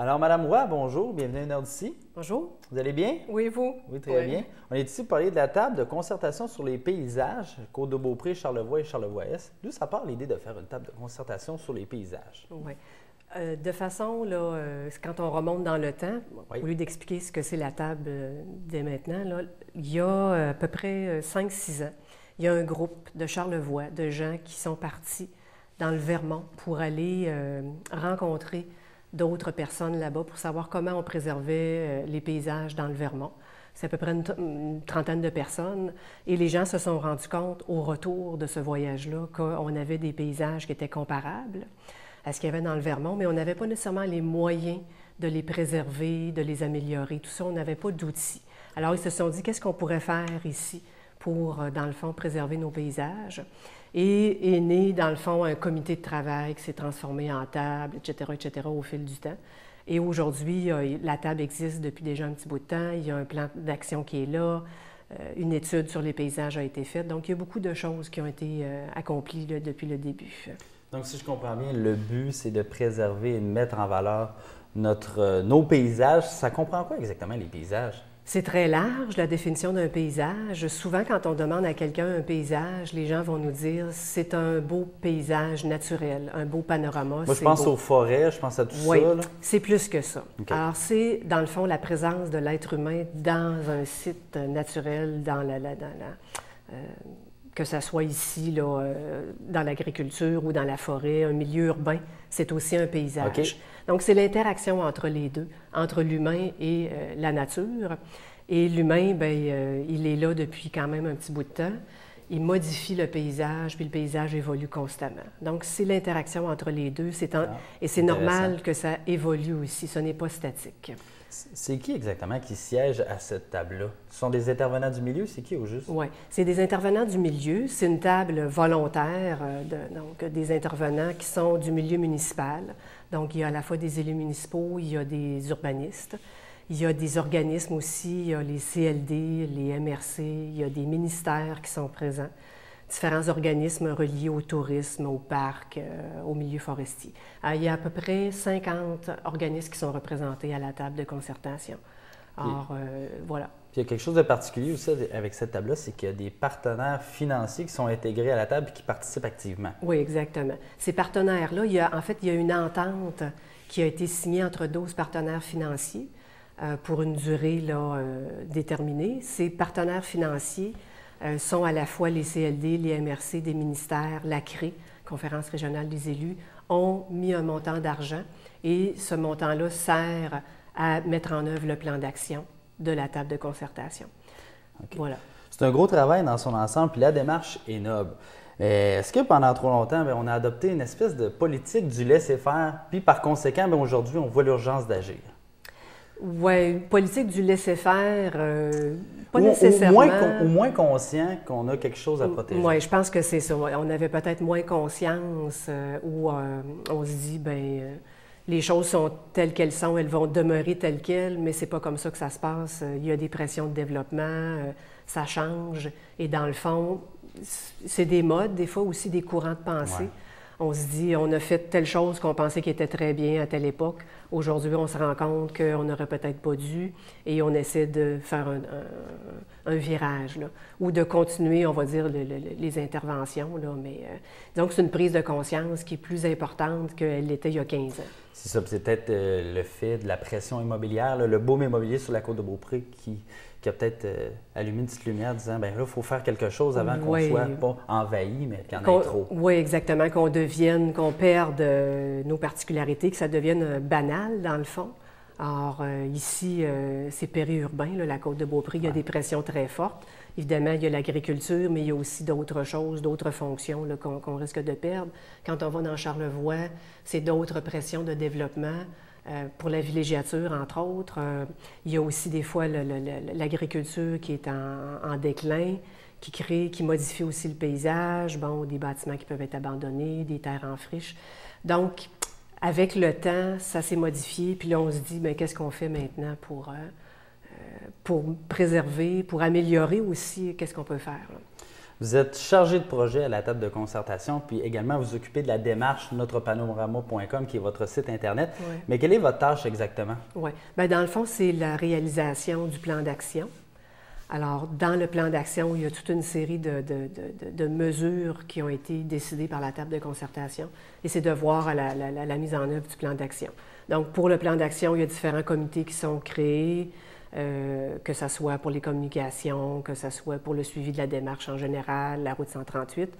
Alors, Madame Roy, bonjour, bienvenue à Une heure d'ici. Bonjour. Vous allez bien? Oui, vous? Oui, très bien. On est ici pour parler de la table de concertation sur les paysages, Côte-de-Beaupré, Charlevoix et Charlevoix-Est. D'où ça part l'idée de faire une table de concertation sur les paysages? Oui. De façon, là, quand on remonte dans le temps, Oui. au lieu d'expliquer ce que c'est la table dès maintenant, là, il y a à peu près 5-6 ans, il y a un groupe de Charlevoix, de gens qui sont partis dans le Vermont pour aller rencontrer d'autres personnes là-bas pour savoir comment on préservait les paysages dans le Vermont. C'est à peu près une trentaine de personnes. Et les gens se sont rendus compte au retour de ce voyage-là qu'on avait des paysages qui étaient comparables à ce qu'il y avait dans le Vermont, mais on n'avait pas nécessairement les moyens de les préserver, de les améliorer. Tout ça, on n'avait pas d'outils. Alors, ils se sont dit, qu'est-ce qu'on pourrait faire ici pour, dans le fond, préserver nos paysages? Et est né, dans le fond, un comité de travail qui s'est transformé en table, etc., au fil du temps. Et aujourd'hui, la table existe depuis déjà un petit bout de temps. Il y a un plan d'action qui est là. Une étude sur les paysages a été faite. Donc, il y a beaucoup de choses qui ont été accomplies là, depuis le début. Donc, si je comprends bien, le but, c'est de préserver et de mettre en valeur nos paysages. Ça comprend quoi exactement, les paysages? C'est très large, la définition d'un paysage. Souvent, quand on demande à quelqu'un un paysage, les gens vont nous dire c'est un beau paysage naturel, un beau panorama. Moi, je pense aux forêts, je pense à tout ça. Oui, là. c'est plus que ça. Okay. Alors, c'est, dans le fond, la présence de l'être humain dans un site naturel, que ce soit ici, là, dans l'agriculture ou dans la forêt, un milieu urbain, c'est aussi un paysage. Okay. Donc, c'est l'interaction entre les deux, entre l'humain et la nature. Et l'humain, bien, il est là depuis quand même un petit bout de temps. Il modifie le paysage, puis le paysage évolue constamment. Donc, c'est l'interaction entre les deux. Et c'est normal que ça évolue aussi. Ce n'est pas statique. C'est qui exactement qui siège à cette table-là? Ce sont des intervenants du milieu? C'est qui au juste? Oui, c'est des intervenants du milieu. C'est une table volontaire, donc des intervenants qui sont du milieu municipal. Donc, il y a à la fois des élus municipaux, il y a des urbanistes, il y a des organismes aussi, il y a les CLD, les MRC, il y a des ministères qui sont présents, différents organismes reliés au tourisme, au parc, au milieu forestier. Il y a à peu près 50 organismes qui sont représentés à la table de concertation. Alors, voilà. Puis il y a quelque chose de particulier aussi avec cette table-là, c'est qu'il y a des partenaires financiers qui sont intégrés à la table et qui participent activement. Oui, exactement. Ces partenaires-là, il y a une entente qui a été signée entre 12 partenaires financiers pour une durée là, déterminée. Ces partenaires financiers sont à la fois les CLD, les MRC, des ministères, la CRE, Conférence régionale des élus, ont mis un montant d'argent et ce montant-là sert à mettre en œuvre le plan d'action de la table de concertation. Okay. Voilà. C'est un gros travail dans son ensemble, puis la démarche est noble. Est-ce que pendant trop longtemps, on a adopté une espèce de politique du laisser-faire, puis par conséquent, aujourd'hui, on voit l'urgence d'agir? Oui, politique du laisser-faire, pas nécessairement. Au moins conscient qu'on a quelque chose à protéger. Oui, je pense que c'est ça. On avait peut-être moins conscience où on se dit, bien, les choses sont telles qu'elles sont, elles vont demeurer telles quelles, mais c'est pas comme ça que ça se passe. Il y a des pressions de développement, ça change. Et dans le fond, c'est des modes, des fois aussi des courants de pensée. Ouais. On se dit, on a fait telle chose qu'on pensait qui était très bien à telle époque. Aujourd'hui, on se rend compte qu'on n'aurait peut-être pas dû et on essaie de faire un virage, là, ou de continuer, on va dire, les interventions. Là, mais donc, c'est une prise de conscience qui est plus importante qu'elle l'était il y a 15 ans. C'est ça, c'est peut-être le fait de la pression immobilière, là, le boom immobilier sur la Côte-de-Beaupré qui a peut-être allumé une petite lumière en disant, bien là, il faut faire quelque chose avant qu'on ne soit pas envahi, mais qu'il y en ait trop. Oui, exactement, qu'on perde nos particularités, que ça devienne banal, dans le fond. Alors, ici, c'est périurbain, là, la Côte-de-Beaupré, il y a des pressions très fortes. Évidemment, il y a l'agriculture, mais il y a aussi d'autres choses, d'autres fonctions là, qu'on risque de perdre. Quand on va dans Charlevoix, c'est d'autres pressions de développement. Pour la villégiature, entre autres. Il y a aussi des fois l'agriculture qui est en déclin, qui modifie aussi le paysage, bon, des bâtiments qui peuvent être abandonnés, des terres en friche. Donc, avec le temps, ça s'est modifié, puis là, on se dit, bien, qu'est-ce qu'on fait maintenant pour préserver, pour améliorer aussi, qu'est-ce qu'on peut faire? Là? Vous êtes chargé de projet à la table de concertation, puis également vous occupez de la démarche notrepanorama.com, qui est votre site Internet. Oui. Mais quelle est votre tâche exactement? Oui. Bien, dans le fond, c'est la réalisation du plan d'action. Alors, dans le plan d'action, il y a toute une série de mesures qui ont été décidées par la table de concertation, et c'est de voir la mise en œuvre du plan d'action. Donc, pour le plan d'action, il y a différents comités qui sont créés, que ce soit pour les communications, que ce soit pour le suivi de la démarche en général, la route 138.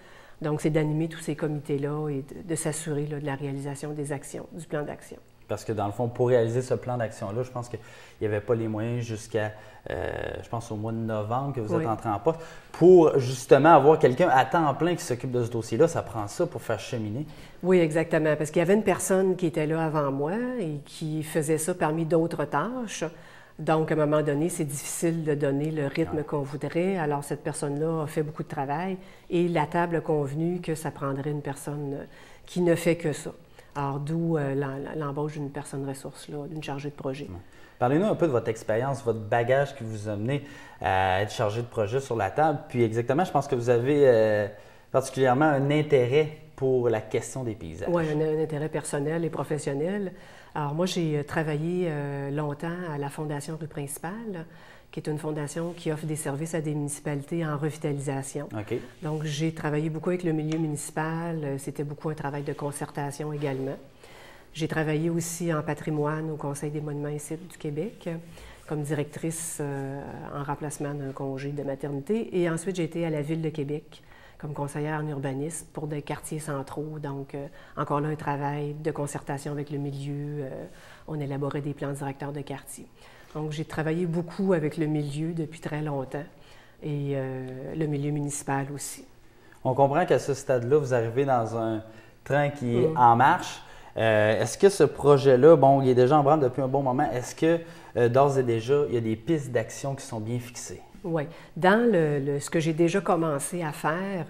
Donc, c'est d'animer tous ces comités-là et de s'assurer de la réalisation des actions, du plan d'action. Parce que dans le fond, pour réaliser ce plan d'action-là, je pense qu'il n'y avait pas les moyens jusqu'à, je pense, au mois de novembre que vous êtes entré en poste. Pour justement avoir quelqu'un à temps plein qui s'occupe de ce dossier-là, ça prend ça pour faire cheminer? Oui, exactement. Parce qu'il y avait une personne qui était là avant moi et qui faisait ça parmi d'autres tâches. Donc, à un moment donné, c'est difficile de donner le rythme qu'on voudrait. Alors, cette personne-là a fait beaucoup de travail et la table a convenu que ça prendrait une personne qui ne fait que ça. Alors, d'où l'embauche d'une personne ressource, là, d'une chargée de projet. Parlez-nous un peu de votre expérience, votre bagage qui vous a amené à être chargé de projet sur la table. Puis exactement, je pense que vous avez particulièrement un intérêt pour la question des paysages. Oui, un intérêt personnel et professionnel. Alors, moi, j'ai travaillé longtemps à la Fondation Rue Principale, qui est une fondation qui offre des services à des municipalités en revitalisation. Okay. Donc, j'ai travaillé beaucoup avec le milieu municipal. C'était beaucoup un travail de concertation également. J'ai travaillé aussi en patrimoine au Conseil des monuments et sites du Québec, comme directrice en remplacement d'un congé de maternité. Et ensuite, j'ai été à la Ville de Québec comme conseillère en urbanisme pour des quartiers centraux. Donc, encore là, un travail de concertation avec le milieu. On élaborait des plans directeurs de quartier. Donc, j'ai travaillé beaucoup avec le milieu depuis très longtemps et le milieu municipal aussi. On comprend qu'à ce stade-là, vous arrivez dans un train qui est en marche. Est-ce que ce projet-là, bon, il est déjà en branle depuis un bon moment, est-ce que d'ores et déjà, il y a des pistes d'action qui sont bien fixées? Oui. Dans ce que j'ai déjà commencé à faire,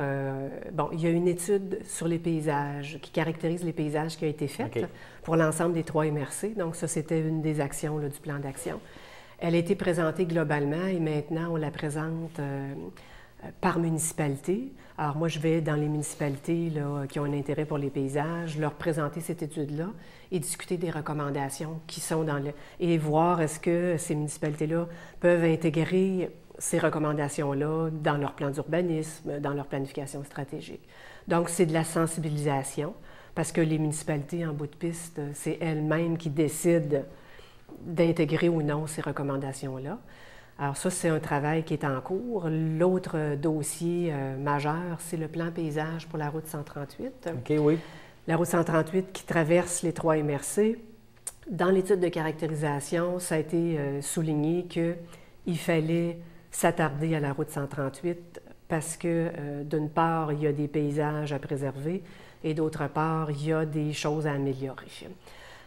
bon, il y a une étude sur les paysages qui caractérise les paysages qui a été faite pour l'ensemble des 3 MRC. Donc, ça, c'était une des actions là, du plan d'action. Elle a été présentée globalement et maintenant, on la présente par municipalité. Alors, moi, je vais dans les municipalités là, qui ont un intérêt pour les paysages, leur présenter cette étude-là et discuter des recommandations qui sont dans le... et voir est-ce que ces municipalités-là peuvent intégrer ces recommandations-là dans leur plan d'urbanisme, dans leur planification stratégique. Donc, c'est de la sensibilisation, parce que les municipalités, en bout de piste, c'est elles-mêmes qui décident d'intégrer ou non ces recommandations-là. Alors ça, c'est un travail qui est en cours. L'autre dossier majeur, c'est le plan paysage pour la route 138. OK, oui. La route 138 qui traverse les 3 MRC. Dans l'étude de caractérisation, ça a été souligné qu'il fallait s'attarder à la route 138 parce que, d'une part, il y a des paysages à préserver et d'autre part, il y a des choses à améliorer.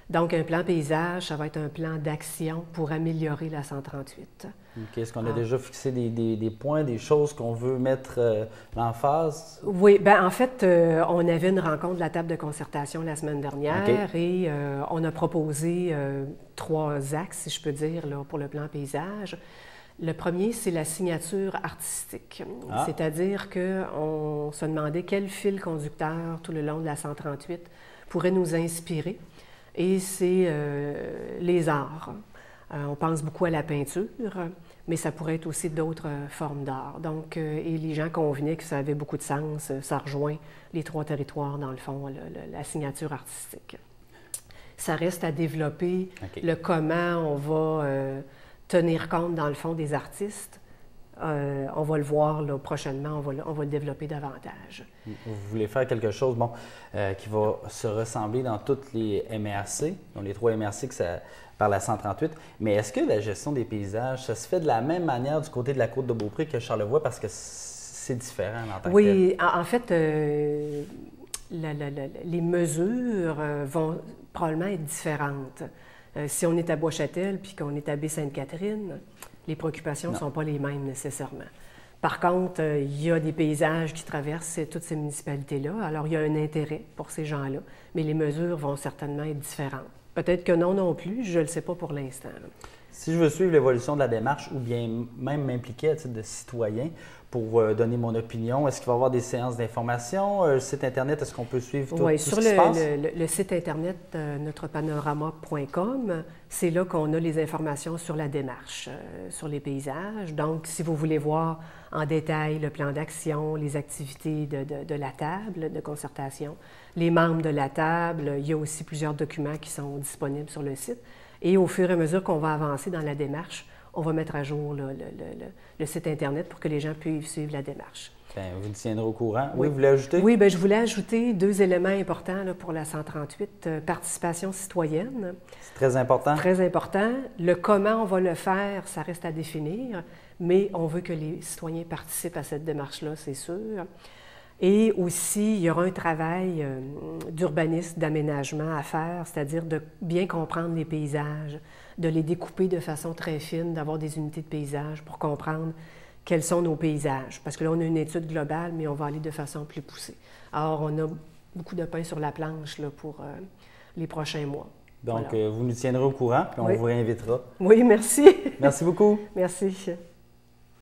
Donc, un plan paysage, ça va être un plan d'action pour améliorer la 138. OK. Est-ce qu'on a déjà fixé des points, des choses qu'on veut mettre l'emphase? Oui. Bien, en fait, on avait une rencontre de la table de concertation la semaine dernière et on a proposé 3 axes, si je peux dire, là, pour le plan paysage. Le premier, c'est la signature artistique. C'est-à-dire qu'on se demandait quel fil conducteur tout le long de la 138 pourrait nous inspirer. Et c'est les arts. On pense beaucoup à la peinture, mais ça pourrait être aussi d'autres formes d'art. Donc, et les gens convenaient que ça avait beaucoup de sens. Ça rejoint les 3 territoires, dans le fond, la signature artistique. Ça reste à développer le comment on va tenir compte, dans le fond, des artistes. On va le voir là, prochainement, on va le développer davantage. Vous voulez faire quelque chose qui va se ressembler dans toutes les MRC, dans les 3 MRC par la 138, mais est-ce que la gestion des paysages, ça se fait de la même manière du côté de la côte de Beaupré que Charlevoix, parce que c'est différent en tant que tel? Oui, en fait, les mesures vont probablement être différentes. Si on est à Bois-Châtel puis qu'on est à Baie-Sainte-Catherine, les préoccupations ne sont pas les mêmes nécessairement. Par contre, il y a des paysages qui traversent toutes ces municipalités-là. Alors, il y a un intérêt pour ces gens-là, mais les mesures vont certainement être différentes. Peut-être que non plus, je ne le sais pas pour l'instant. Si je veux suivre l'évolution de la démarche ou bien même m'impliquer à titre de citoyen, pour donner mon opinion. Est-ce qu'il va y avoir des séances d'information? Le site Internet, est-ce qu'on peut suivre tout, oui, tout sur ce qui se passe? le site Internet notrepanorama.com, c'est là qu'on a les informations sur la démarche, sur les paysages. Donc, si vous voulez voir en détail le plan d'action, les activités de la table de concertation, les membres de la table, il y a aussi plusieurs documents qui sont disponibles sur le site. Et au fur et à mesure qu'on va avancer dans la démarche, on va mettre à jour le site Internet pour que les gens puissent suivre la démarche. Bien, vous nous tiendrez au courant. Oui, vous voulez ajouter? Oui, bien, je voulais ajouter 2 éléments importants là, pour la 138, participation citoyenne. C'est très important. Très important. Le comment on va le faire, ça reste à définir, mais on veut que les citoyens participent à cette démarche-là, c'est sûr. Et aussi, il y aura un travail d'urbanisme, d'aménagement à faire, c'est-à-dire de bien comprendre les paysages, de les découper de façon très fine, d'avoir des unités de paysage pour comprendre quels sont nos paysages. Parce que là, on a une étude globale, mais on va aller de façon plus poussée. Alors, on a beaucoup de pain sur la planche là, pour les prochains mois. Donc, voilà. Vous nous tiendrez au courant, puis on vous réinvitera. Oui, merci. Merci beaucoup. Merci.